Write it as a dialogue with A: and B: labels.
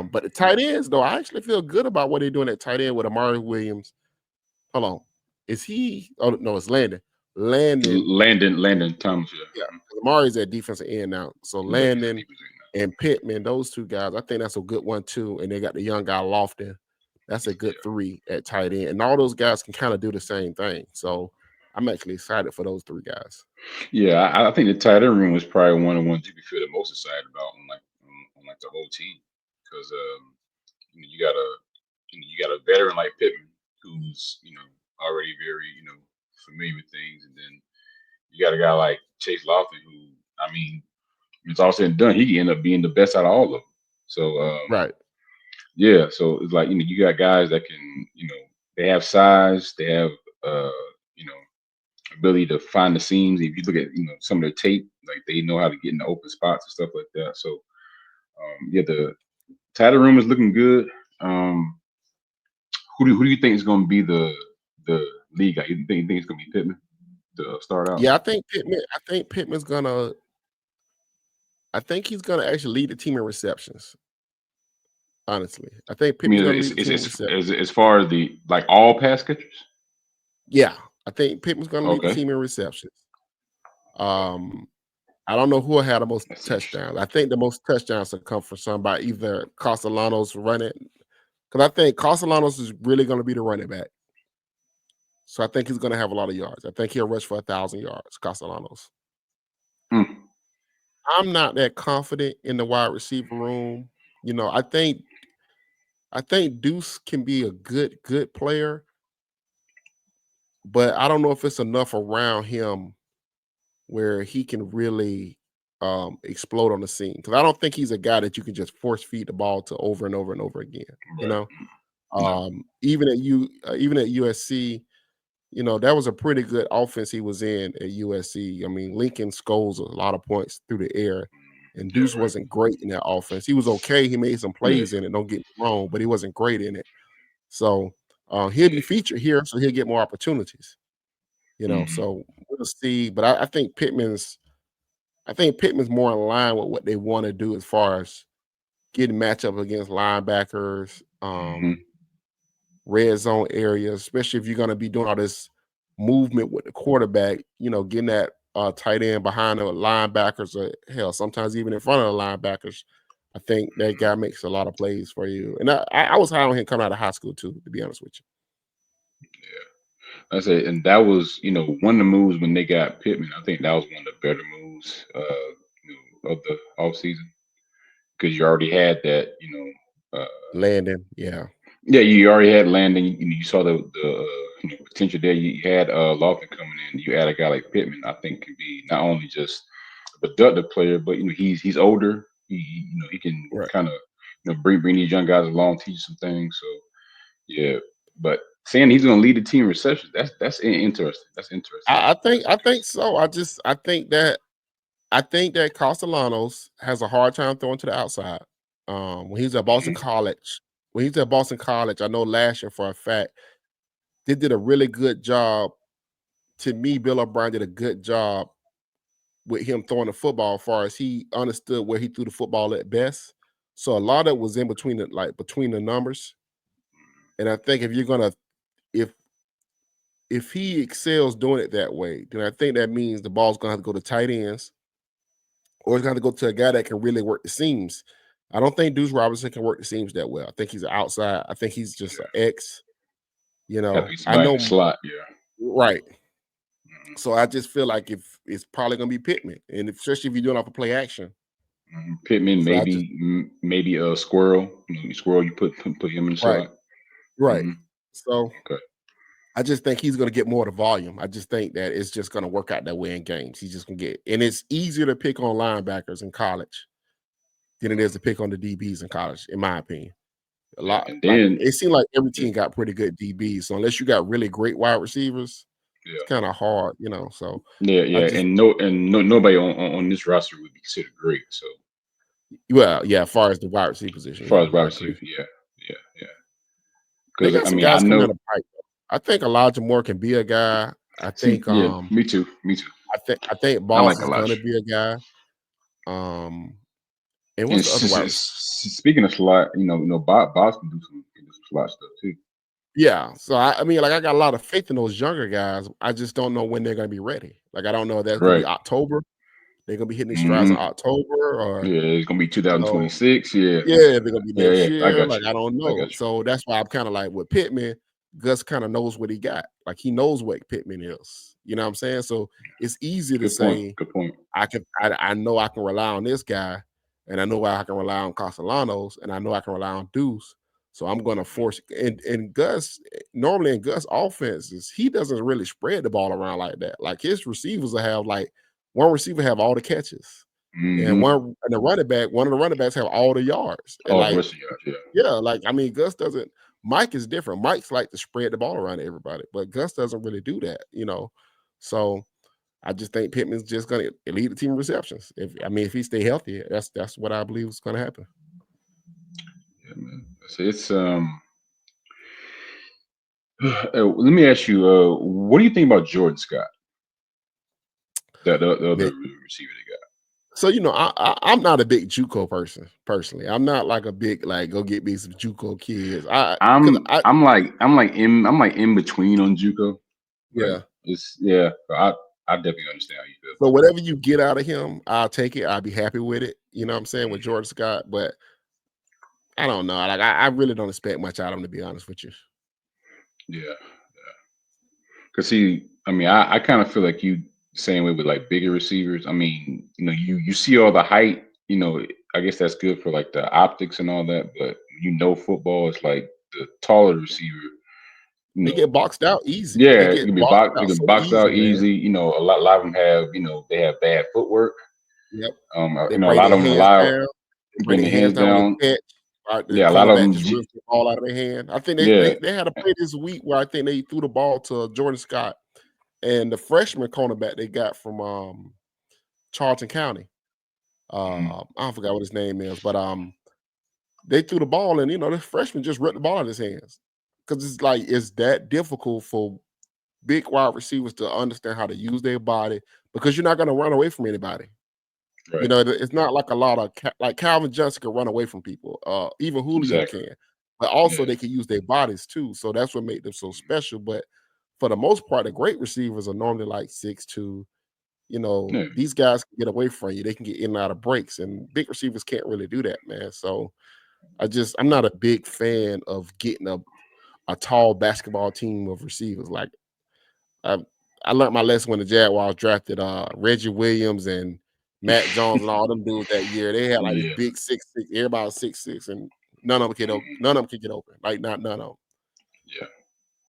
A: But the tight ends, though, I actually feel good about what they're doing at tight end with Amari Williams. Hold on. Is he? Oh, no, it's Landon.
B: Landon Thomas.
A: Yeah. Amari's at defensive end now. So Landon and Pittman, those two guys, I think that's a good one too. And they got the young guy Lofton. That's a good 3 at tight end. And all those guys can kind of do the same thing. So I'm actually excited for those 3 guys.
B: Yeah, I think the tight end room was probably one of the ones you could feel the most excited about on like the whole team because you got a veteran like Pittman who's already very familiar with things, and then you got a guy like Chase Lofton who I mean it's all said and done he can end up being the best out of all of them. So
A: Right.
B: yeah, so it's like you got guys that can they have size, they have uh you know ability to find the seams. If you look at some of their tape, like they know how to get in the open spots and stuff like that. So yeah, the title room is looking good. Um, who do you think is going to be the lead guy? You think it's going to be Pittman to start out?
A: Yeah, I think Pittman's gonna. I think he's gonna actually lead the team in receptions. Honestly, I think
B: I
A: Pittman's
B: mean,
A: gonna lead the team in receptions.
B: as far as the like all pass catchers.
A: Yeah, I think Pittman's gonna lead the
B: Okay.
A: team in receptions.
B: Okay.
A: I don't know who had the most
B: That's interesting.
A: touchdowns. I think the most touchdowns will come from somebody, either Castellanos running, because I think Castellanos is really going to be the running back. So I think he's going to have a lot of yards. I think he'll rush for 1,000 yards, Castellanos.
B: Hmm.
A: I'm not that confident in the wide receiver room. I think Deuce can be a good player, but I don't know if it's enough around him where he can really explode on the scene. Because I don't think he's a guy that you can just force feed the ball to over and over and over again. You
B: Right.
A: know,
B: No.
A: even at USC, that was a pretty good offense he was in at USC. I mean, Lincoln scores a lot of points through the air, and
B: Yeah.
A: Deuce
B: Right.
A: wasn't great in that offense. He was okay. He made some
B: Yeah.
A: plays in it. Don't get me wrong, but he wasn't great in it. So he'll be featured here, so he'll get more opportunities.
B: Hmm.
A: So we'll see. But I think Pittman's more in line with what they want to do as far as getting matchup against linebackers,
B: Hmm.
A: red zone areas, especially if you're going to be doing all this movement with the quarterback, getting that tight end behind the linebackers, or hell, sometimes even in front of the linebackers. I think that guy makes a lot of plays for you. And I was high on him coming out of high school too, to be honest with you.
B: I say, and that was one of the moves when they got Pittman. I think that was one of the better moves of the off season because you already had that
A: Landon, yeah.
B: yeah, you already had Landon. You saw the potential there. You had Lofton coming in. You add a guy like Pittman. I think can be not only just a productive player, but he's older. He can
A: Right.
B: kind of bring these young guys along, teach some things. So yeah, but saying he's going to lead the team in receptions, that's interesting. That's interesting.
A: I think so. I think that Castellanos has a hard time throwing to the outside. When he's at Boston
B: Mhm.
A: College, I know last year for a fact they did a really good job. To me, Bill O'Brien did a good job with him throwing the football, as far as he understood where he threw the football at best. So a lot of it was in between between the numbers. And I think if if he excels doing it that way, then I think that means the ball's gonna have to go to tight ends, or it's gonna have to go to a guy that can really work the seams. I don't think Deuce Robinson can work the seams that well. I think he's an outside. I think he's just an
B: Yeah,
A: X.
B: have to be
A: I
B: somebody in the
A: know,
B: slot. Yeah.
A: right.
B: Mhm.
A: So I just feel like if it's probably gonna be Pittman, and especially if you're doing off a play action.
B: Pittman,
A: So I just
B: maybe a Squirrel. Squirrel. You put him in the
A: right,
B: slot.
A: right.
B: Hmm.
A: So
B: Okay.
A: I just think he's gonna get more of the volume. I just think that it's just gonna work out that way in games. He's just gonna get, and it's easier to pick on linebackers in college than it is to pick on the DBs in college, in my opinion. A
B: Yeah,
A: lot,
B: and
A: like
B: then
A: it seemed like every
B: yeah,
A: team got pretty good DBs. So unless you got really great wide receivers, it's
B: yeah,
A: kind of hard. So I
B: yeah,
A: just,
B: and nobody on this roster would be considered great. So
A: well, yeah, as far as the wide receiver
B: as
A: position,
B: far
A: yeah,
B: as wide
A: I
B: receiver,
A: agree.
B: yeah.
A: They
B: Because
A: got
B: I
A: some
B: mean, I
A: guys coming down
B: know.
A: the pipe. I think Elijah Moore can be a guy. I
B: See,
A: think
B: yeah, me too, me too.
A: I think
B: I
A: Boss
B: like
A: is gonna
B: Elijah.
A: be a guy. Um And
B: And
A: what's the other wide receiver?
B: speaking of slot, Bob can do some slot stuff too.
A: Yeah, so I mean, like I got a lot of faith in those younger guys. I just don't know when they're gonna be ready. Like I don't know if that's gonna be
B: Right.
A: October. They're gonna be hitting these strides in
B: Hmm.
A: October, or
B: Yeah, it's gonna be
A: you know,
B: 2026. Yeah.
A: yeah, they're gonna be
B: Yeah,
A: next
B: yeah. I
A: year.
B: got
A: Like
B: you.
A: I don't
B: I
A: know.
B: got you.
A: So that's why I'm kind of like with Pittman. Gus kind of knows what he got. Like he knows what Pittman is. You know what I'm saying? So it's easy to
B: Good point.
A: say
B: Good point.
A: I know I can rely on this guy, and I know I can rely on Castellanos, and I know I can rely on Deuce. So I'm going to force and Gus normally in Gus offenses, he doesn't really spread the ball around like that. Like his receivers will have like one receiver have all the catches, and
B: Hmm.
A: one of the running backs have all the yards. And
B: All the
A: like
B: rest of y'all. Yeah.
A: yeah, like I mean, Gus doesn't. Mike is different. Mike's like to spread the ball around to everybody, but Gus doesn't really do that. So I just think Pittman's just going to lead the team in receptions. If he stay healthy, that's what I believe is going to happen.
B: Yeah, man. So let me ask you, what do you think about Jordan Scott, the other
A: Man,
B: receiver they got?
A: so I'm not a big JUCO person personally. I'm not like a big like go get me some JUCO kids. Because
B: I'm like in between on JUCO. Like
A: yeah.
B: it's yeah. I definitely understand how you feel
A: So
B: about
A: whatever you get out of him, I'll take it. I'll be happy with it. You know what I'm saying with
B: that.
A: Jordan Scott, but I don't know. Like I really don't expect much out of him to be honest with you.
B: Yeah. Cause see, I mean, I kind of feel like you same way with like bigger receivers. I mean, you see all the height, I guess that's good for like the optics and all that, but football is like the taller receiver, you
A: They
B: know,
A: get boxed out easy. They
B: yeah,
A: get boxed
B: they
A: out
B: can
A: so
B: box
A: easy,
B: out
A: man.
B: easy. A lot of them have, they have bad footwork.
A: Yep. They
B: A
A: bring
B: lot
A: their
B: of them
A: hands
B: allow
A: down. They bring
B: bring
A: their
B: their
A: hands
B: hands
A: down when
B: down.
A: they catch. The
B: Yeah, a lot of
A: cornerback
B: them,
A: just rips the ball out of their hand. I think they
B: yeah,
A: they, they had a play this week where I think they threw the ball to Jordan Scott and the freshman cornerback they got from Charlton County.
B: mhm,
A: I forgot what his name is, but they threw the ball and the freshman just ripped the ball out of his hands. Because it's that difficult for big wide receivers to understand how to use their body because you're not going to run away from anybody.
B: right,
A: It's not like a lot of like Calvin Johnson can run away from people. Even Julio
B: exactly,
A: can, but also
B: yeah,
A: they can use their bodies too. So that's what made them so special. But for the most part, the great receivers are normally like 6'2".
B: yeah,
A: These guys can get away from you. They can get in and out of breaks, and big receivers can't really do that, man. So I'm not a big fan of getting a tall basketball team of receivers. Like I I learned my lesson when the Jaguars drafted Reggie Williams and Matt Jones and all them dudes that year. They had like this
B: yeah,
A: big 6'6", everybody was 6'6", and none of them could
B: mhm,
A: none of them could get open. Like not none of them.
B: yeah.